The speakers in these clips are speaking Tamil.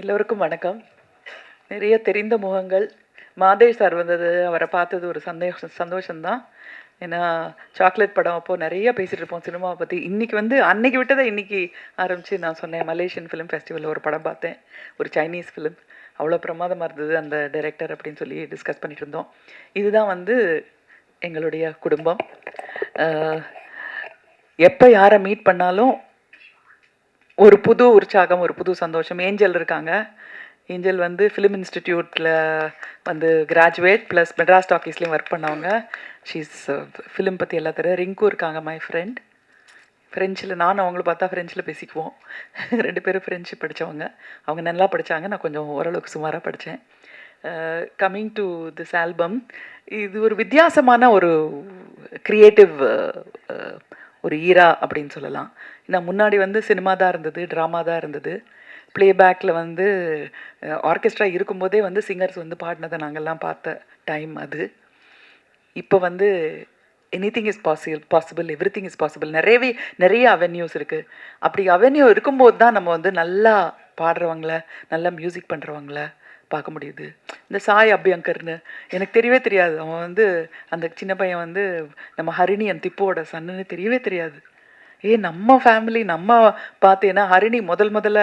எல்லோருக்கும் வணக்கம். நிறைய தெரிந்த முகங்கள். மாதேஷ் சார் வந்தது, அவரை பார்த்தது ஒரு சந்தோஷம்தான். ஏன்னா சாக்லேட் படம் அப்போது நிறைய பேசிகிட்டு இருப்போம் சினிமாவை பற்றி. இன்றைக்கி அன்னைக்கு விட்டதை இன்றைக்கி ஆரம்பித்து நான் சொன்னேன். மலேசியன் ஃபிலிம் ஃபெஸ்டிவலில் ஒரு படம் பார்த்தேன், ஒரு சைனீஸ் ஃபிலிம். அவ்வளோ பிரமாதமாக இருந்தது அந்த டைரக்டர் அப்படின்னு சொல்லி டிஸ்கஸ் பண்ணிகிட்டு இருந்தோம். இதுதான் எங்களுடைய குடும்பம். எப்போ யாரை மீட் பண்ணாலும் ஒரு புது உற்சாகம், ஒரு புது சந்தோஷம். ஏஞ்சல் இருக்காங்க. ஏஞ்சல் ஃபிலிம் இன்ஸ்டிடியூட்டில் கிராஜுவேட் ப்ளஸ் மெட்ராஸ் டாக்கீஸ்லேயும் ஒர்க் பண்ணவங்க. ஷீஸ் ஃபிலிம் பற்றி எல்லா தெரியும். ரிங்கு இருக்காங்க, மை ஃப்ரெண்ட். ஃப்ரெஞ்சில் நானும் அவங்கள பார்த்தா ஃப்ரெஞ்சில் பேசிக்குவோம். 2 பேரும் ஃப்ரெஞ்சு படித்தவங்க. அவங்க நல்லா படித்தாங்க, நான் கொஞ்சம் ஓரளவுக்கு சுமாராக படித்தேன். கம்மிங் டு திஸ் ஆல்பம், இது ஒரு வித்தியாசமான ஒரு க்ரியேட்டிவ் ஒரு ஈரா அப்படின்னு சொல்லலாம். ஏன்னா முன்னாடி சினிமா தான் இருந்தது, ட்ராமா தான் இருந்தது. ப்ளேபேக்கில் ஆர்கெஸ்ட்ரா இருக்கும்போதே சிங்கர்ஸ் பாடினதை நாங்கள்லாம் பார்த்த டைம் அது. இப்போ anything is possible, everything is possible. நிறைய அவென்யூஸ் இருக்குது. அப்படி அவென்யூ இருக்கும்போது தான் நம்ம நல்லா பாடுறவங்கள, நல்லா மியூசிக் பண்ணுறவங்கள பார்க்க முடியுது. இந்த சாய் அபியங்கர்னு எனக்கு தெரியவே தெரியாது. அவன் அந்த சின்ன பையன் நம்ம ஹரிணி அண்ட் திப்புவோட சன்னுன்னு தெரியவே தெரியாது. நம்ம ஃபேமிலி நம்ம பார்த்தேன்னா ஹரிணி முதல்ல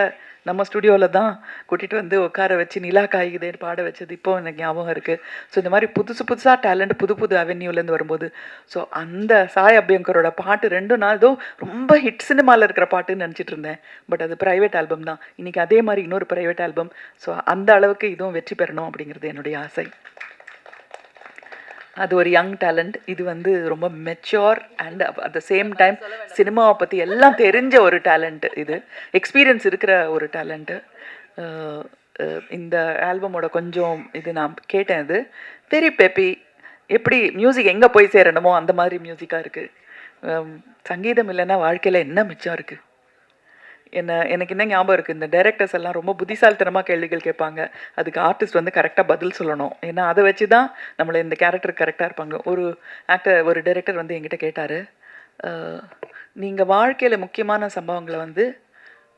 நம்ம ஸ்டுடியோவில் தான் கூட்டிகிட்டு உட்கார வச்சு நிலா காய்குதேன்னு பாட வச்சது இப்போ எனக்கு ஞாபகம் இருக்குது. ஸோ இந்த மாதிரி புதுசாக டேலண்ட் புது அவென்யூலேருந்து வரும்போது, ஸோ அந்த சாய் அபியங்கரோட பாட்டு 2 நாள் ஏதோ ரொம்ப ஹிட் சினிமாவில் இருக்கிற பாட்டுன்னு நினச்சிட்டு இருந்தேன். பட் அது ப்ரைவேட் ஆல்பம் தான். இன்றைக்கி அதே மாதிரி இன்னொரு ப்ரைவேட் ஆல்பம். ஸோ அந்த அளவுக்கு இதுவும் வெற்றி பெறணும் அப்படிங்கிறது என்னுடைய ஆசை. அது ஒரு யங் டேலண்ட். இது ரொம்ப mature and at the same time சினிமாவை பற்றி எல்லாம் தெரிஞ்ச ஒரு டேலண்ட்டு. இது எக்ஸ்பீரியன்ஸ் இருக்கிற ஒரு டேலண்ட்டு. இந்த ஆல்பமோட கொஞ்சம் இது நான் கேட்டேன். இது வெரி பெப்பி. எப்படி மியூசிக் எங்கே போய் சேரணுமோ அந்த மாதிரி மியூசிக்காக இருக்குது. சங்கீதம் இல்லைன்னா வாழ்க்கையில் என்ன மிச்சம் இருக்குது? எனக்கு என்ன ஞாபகம் இருக்குது, இந்த டைரக்டர்ஸ் எல்லாம் ரொம்ப புத்திசாலித்தனமாக கேள்விகள் கேட்பாங்க. அதுக்கு ஆர்டிஸ்ட் கரெக்டாக பதில் சொல்லணும். ஏன்னா அதை வச்சு தான் நம்மளை இந்த கேரக்டர் கரெக்டாக இருப்பாங்க. ஒரு டைரக்டர் என்கிட்ட கேட்டார், நீங்கள் வாழ்க்கையில் முக்கியமான சம்பவங்களை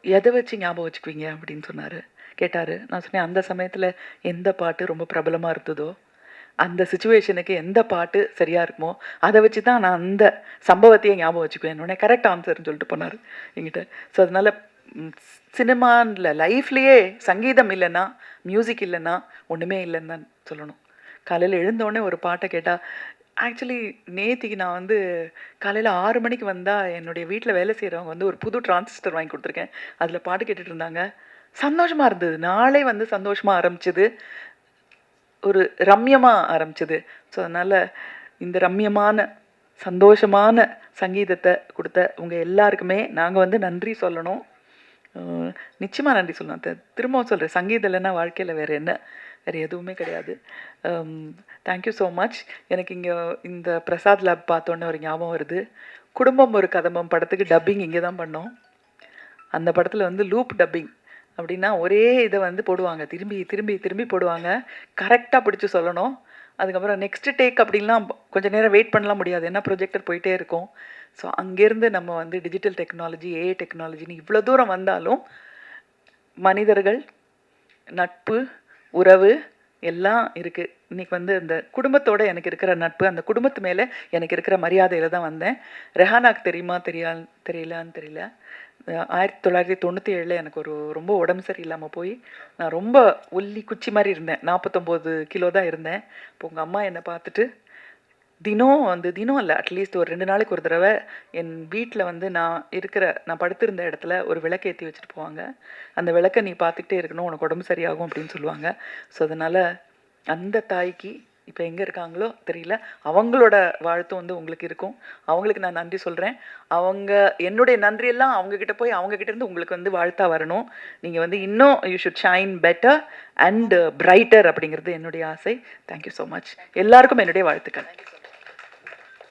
எதை வச்சு ஞாபகம் வச்சுக்குவீங்க அப்படின்னு கேட்டார். நான் சொன்னேன், அந்த சமயத்தில் எந்த பாட்டு ரொம்ப பிரபலமாக இருந்ததோ, அந்த சுச்சுவேஷனுக்கு எந்த பாட்டு சரியாக இருக்குமோ அதை வச்சு தான் நான் அந்த சம்பவத்தையே ஞாபகம் வச்சுக்குவேன். உடனே கரெக்ட் ஆன்சர்னு சொல்லிட்டு போனார் என்கிட்ட. ஸோ அதனால் சினிமாவில் லைஃப்லேயே சங்கீதம் இல்லைன்னா, மியூசிக் இல்லைன்னா ஒன்றுமே இல்லைன்னு தான் சொல்லணும். காலையில் எழுந்தோடனே ஒரு பாட்டை கேட்டால், ஆக்சுவலி நேத்திக்கு நான் காலையில் 6 மணிக்கு வந்தால் என்னுடைய வீட்டில் வேலை செய்கிறவங்க ஒரு புது டிரான்சிஸ்டர் வாங்கி கொடுத்துருக்கேன். அதில் பாட்டு கேட்டுட்டு இருந்தாங்க. சந்தோஷமாக இருந்தது. நாளே சந்தோஷமாக ஆரம்பிச்சிது, ஒரு ரம்யமாக ஆரம்பிச்சது. ஸோ அதனால் இந்த ரம்யமான சந்தோஷமான சங்கீதத்தை கொடுத்த உங்கள் எல்லாருக்குமே நாங்கள் நன்றி சொல்லணும். நிச்சயமாக நன்றி சொல்லணும். திரும்பவும் சொல்கிறேன், சங்கீதம் இல்லைன்னா வாழ்க்கையில் வேறு எதுவுமே கிடையாது. Thank you so much. எனக்கு இங்கே இந்த பிரசாத் லேப் பார்த்தோன்னே ஒரு ஞாபகம் வருது. குடும்பம் ஒரு கதம்பம் படத்துக்கு டப்பிங் இங்கே தான் பண்ணோம். அந்த படத்தில் லூப் டப்பிங் அப்படின்னா ஒரே இதை போடுவாங்க, திரும்பி திரும்பி திரும்பி போடுவாங்க. கரெக்டாக பிடிச்சி சொல்லணும். அதுக்கப்புறம் நெக்ஸ்ட் டேக் அப்படின்லாம் கொஞ்சம் நேரம் வெயிட் பண்ணலாம் முடியாது, ஏன்னா ப்ரொஜெக்டர் போயிட்டே இருக்கும். ஸோ அங்கேருந்து நம்ம டிஜிட்டல் டெக்னாலஜி, ஏஐ டெக்னாலஜின்னு இவ்வளோ தூரம் வந்தாலும் மனிதர்கள், நட்பு, உறவு எல்லாம் இருக்குது. இன்றைக்கி இந்த குடும்பத்தோடு எனக்கு இருக்கிற நட்பு, அந்த குடும்பத்து மேலே எனக்கு இருக்கிற மரியாதையில் தான் வந்தேன். ரெஹானாக்கு தெரியுமா தெரியலான்னு தெரியல. 1997 எனக்கு ரொம்ப உடம்பு சரியில்லாமல் போய் நான் ரொம்ப ஒல்லி குச்சி மாதிரி இருந்தேன். 49 கிலோ தான் இருந்தேன். இப்போ உங்கள் அம்மா என்னை பார்த்துட்டு தினம் இல்லை, அட்லீஸ்ட் ஒரு 2 நாளைக்கு ஒரு தடவை என் வீட்டில் நான் படுத்திருந்த இடத்துல ஒரு விளக்கு ஏற்றி வச்சுட்டு போவாங்க. அந்த விளக்கை நீ பார்த்துக்கிட்டே இருக்கணும், உனக்கு உடம்பு சரியாகும் அப்படின்னு சொல்லுவாங்க. ஸோ அதனால் அந்த தாய்க்கு இப்போ எங்கே இருக்காங்களோ தெரியல, அவங்களோட வாழ்த்து உங்களுக்கு இருக்கும். அவங்களுக்கு நான் நன்றி சொல்கிறேன். என்னுடைய நன்றியெல்லாம் அவங்கக்கிட்ட போய் அவங்கக்கிட்டேருந்து உங்களுக்கு வாழ்த்தா வரணும். நீங்கள் இன்னும் you should shine better and brighter அப்படிங்கிறது என்னுடைய ஆசை. Thank you so much. எல்லாருக்கும் என்னுடைய வாழ்த்துக்கள்.